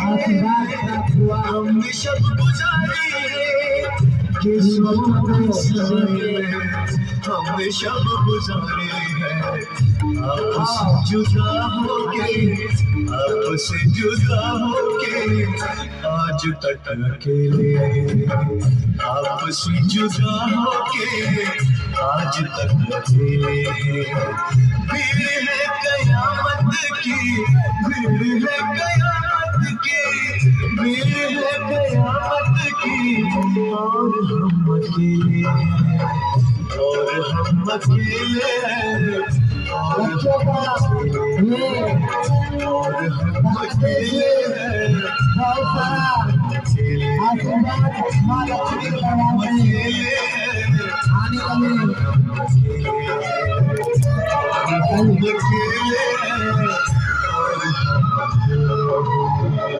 आशीर्वाद प्राप्त हुआ। हमने शब गुजारी हमने शब गुजारे हैं आपसे जुदा होके आज तक अकेले आपसे जुदा होके आज तक अकेले भीड़ है कयामत की भीड़ है कयामत की भीड़ है कयामत की और हम अकेले हैं और हम अकेले हैं और बच्चों का ये हम अकेले हैं बहुत सारा आशीर्वाद माँ लक्ष्मी के दरबार में आने वाले